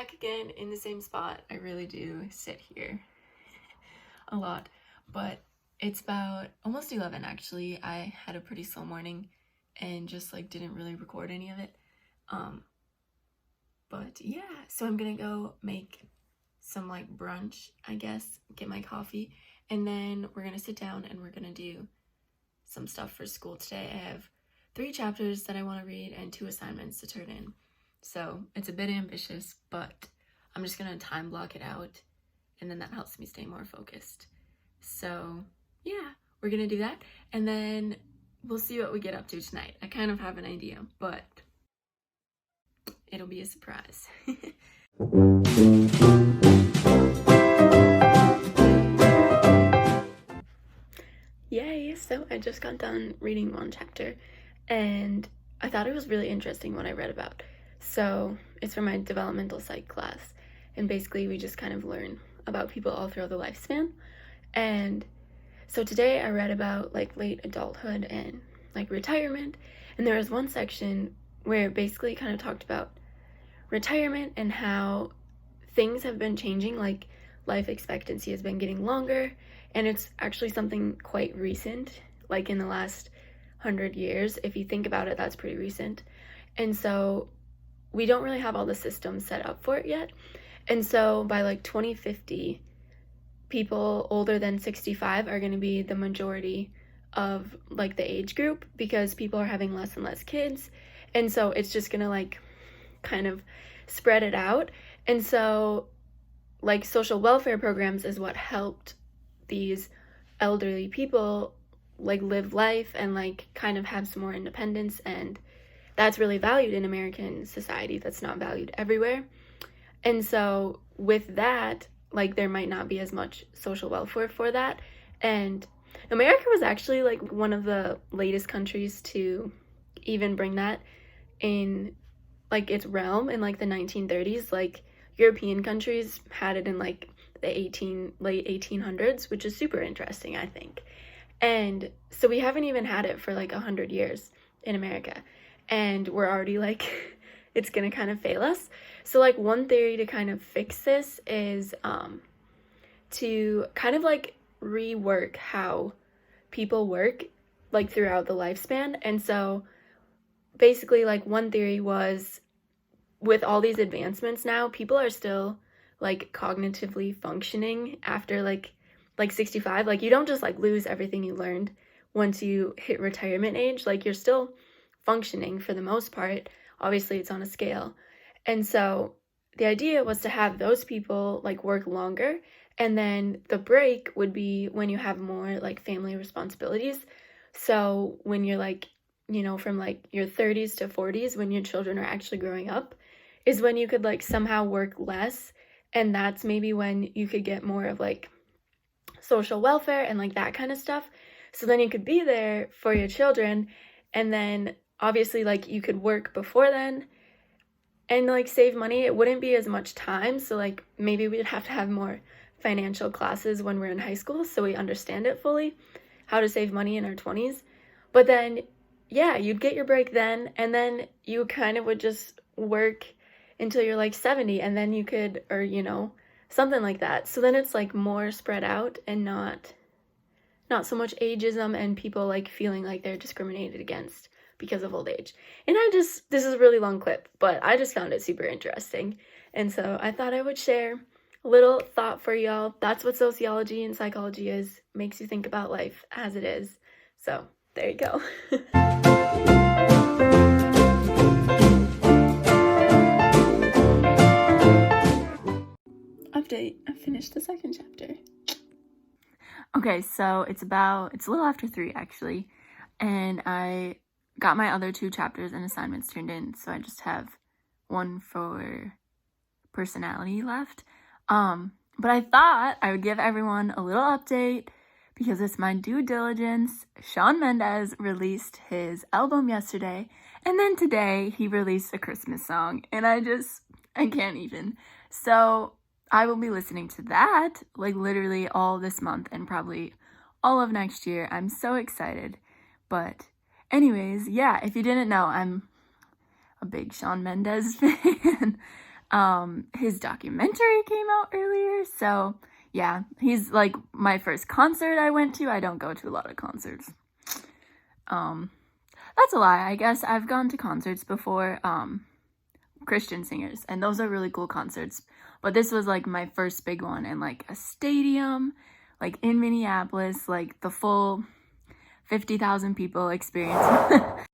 back again in the same spot. I really do sit here a lot, but it's about almost 11 actually. I had a pretty slow morning and just like didn't really record any of it. But yeah, so I'm gonna go make some like brunch, I guess, get my coffee, and then we're gonna sit down and we're gonna do some stuff for school today. I have 3 chapters that I want to read and 2 assignments to turn in. So it's a bit ambitious, but I'm just gonna time block it out, and then that helps me stay more focused. So yeah, we're gonna do that, and then we'll see what we get up to tonight. I kind of have an idea, but it'll be a surprise. Yay! So I just got done reading 1 chapter, and I thought it was really interesting what I read about. So it's from my developmental psych class, and basically we just kind of learn about people all throughout the lifespan. And so today I read about like late adulthood and like retirement, and there was one section where it basically kind of talked about retirement and how things have been changing, like life expectancy has been getting longer, and it's actually something quite recent, like in the last 100 years. If you think about it, that's pretty recent. And so we don't really have all the systems set up for it yet. And so by like 2050, people older than 65 are going to be the majority of like the age group, because people are having less and less kids. And so it's just going to like kind of spread it out. And so like social welfare programs is what helped these elderly people like live life and like kind of have some more independence, and that's really valued in American society. That's not valued everywhere. And so with that, like there might not be as much social welfare for that. And America was actually like one of the latest countries to even bring that in like its realm in like the 1930s. Like European countries had it in like the late 1800s, which is super interesting, I think. And so we haven't even had it for like 100 years in America, and we're already like it's gonna kind of fail us. So like one theory to kind of fix this is to kind of like rework how people work like throughout the lifespan. And so basically like one theory was, with all these advancements now, people are still like cognitively functioning after like 65. Like you don't just like lose everything you learned once you hit retirement age. Like you're still functioning for the most part. Obviously it's on a scale. And so the idea was to have those people like work longer, and then the break would be when you have more like family responsibilities. So when you're like, you know, from like your 30s to 40s, when your children are actually growing up, is when you could like somehow work less, and that's maybe when you could get more of like social welfare and like that kind of stuff. So then you could be there for your children, and then obviously like you could work before then and like save money. It wouldn't be as much time, so like maybe we'd have to have more financial classes when we're in high school so we understand it fully, how to save money in our 20s. But then yeah, you'd get your break then, and then you kind of would just work until you're like 70, and then you could, or you know, something like that. So then it's like more spread out and not so much ageism and people like feeling like they're discriminated against because of old age. And this is a really long clip, but I just found it super interesting, and so I thought I would share a little thought for y'all. That's what sociology and psychology is, makes you think about life as it is. So there you go. Update, I finished the 2nd chapter. Okay, so it's a little after 3 actually, and I got my other 2 chapters and assignments turned in, so I just have 1 for personality left. But I thought I would give everyone a little update because it's my due diligence. Shawn Mendes released his album yesterday, and then today he released a Christmas song, and I can't even. So I will be listening to that like literally all this month and probably all of next year. I'm so excited. But anyways, yeah, if you didn't know, I'm a big Shawn Mendes fan. His documentary came out earlier, so yeah, he's like my first concert I went to. I don't go to a lot of concerts. That's a lie. I guess I've gone to concerts before, Christian singers, and those are really cool concerts. But this was like my first big one in like a stadium, like in Minneapolis, like the full 50,000 people experience.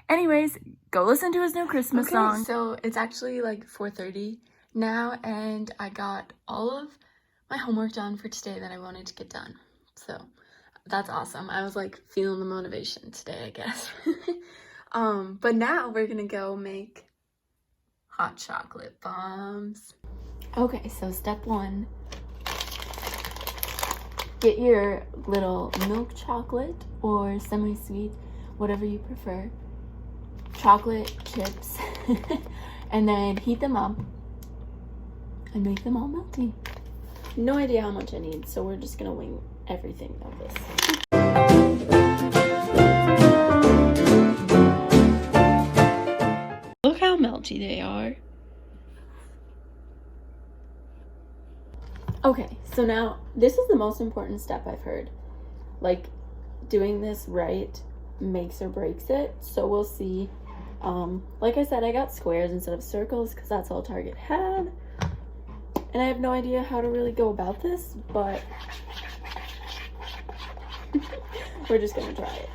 Anyways, go listen to his new Christmas song. So it's actually like 4:30 now, and I got all of my homework done for today that I wanted to get done. So that's awesome. I was like feeling the motivation today, I guess. But now we're gonna go make hot chocolate bombs. Okay, so step 1. Get your little milk chocolate or semi-sweet, whatever you prefer, chocolate chips, and then heat them up and make them all melty. No idea how much I need, so we're just gonna wing everything of this. Look how melty they are. Okay, so now this is the most important step I've heard. Like, doing this right makes or breaks it, so we'll see. Like I said, I got squares instead of circles because that's all Target had, and I have no idea how to really go about this, but we're just gonna try it.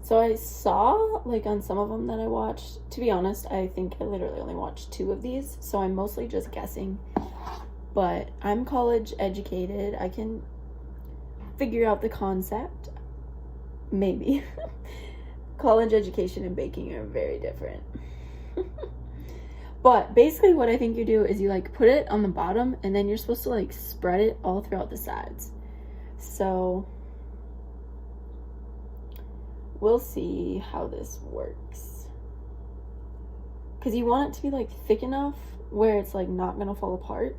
So I saw, like, on some of them that I watched, to be honest, I think I literally only watched 2 of these, so I'm mostly just guessing, but I'm college educated. I can figure out the concept. Maybe. College education and baking are very different. But basically what I think you do is you like put it on the bottom, and then you're supposed to like spread it all throughout the sides. So we'll see how this works, because you want it to be like thick enough where it's like not gonna fall apart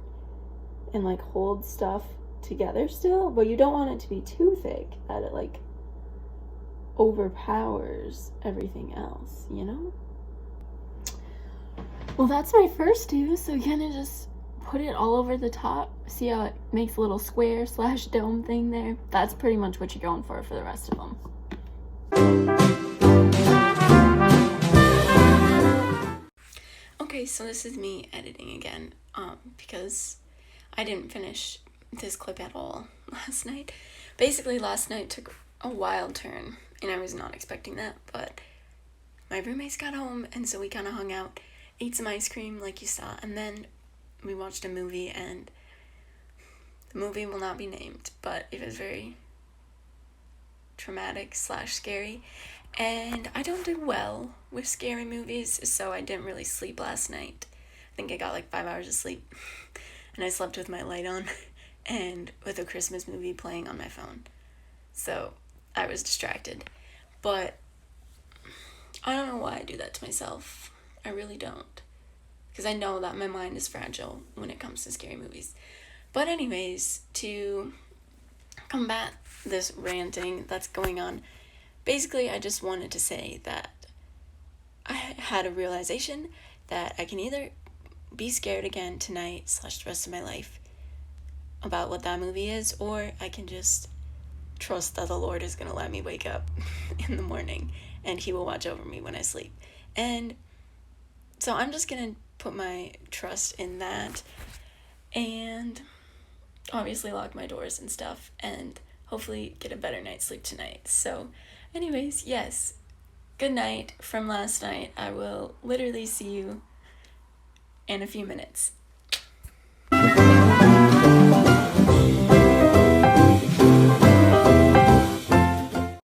and like hold stuff together still, but you don't want it to be too thick that it like overpowers everything else, you know? Well, that's my first do, so you kind of just put it all over the top. See how it makes a little square / dome thing there? That's pretty much what you're going for the rest of them. Okay, so this is me editing again, because I didn't finish this clip at all last night. Basically, last night took a wild turn, and I was not expecting that, but my roommates got home, and so we kind of hung out, ate some ice cream like you saw, and then we watched a movie, and the movie will not be named, but it was very traumatic / scary, and I don't do well with scary movies, so I didn't really sleep last night. I think I got like 5 hours of sleep, and I slept with my light on and with a Christmas movie playing on my phone, so I was distracted. But I don't know why I do that to myself. I really don't, because I know that my mind is fragile when it comes to scary movies. But anyways, to combat this ranting that's going on, basically I just wanted to say that I had a realization that I can either be scared again tonight / the rest of my life about what that movie is, or I can just trust that the Lord is going to let me wake up in the morning and he will watch over me when I sleep. And so I'm just going to put my trust in that, and obviously lock my doors and stuff, and hopefully get a better night's sleep tonight. So anyways, yes, good night from last night. I will literally see you in a few minutes.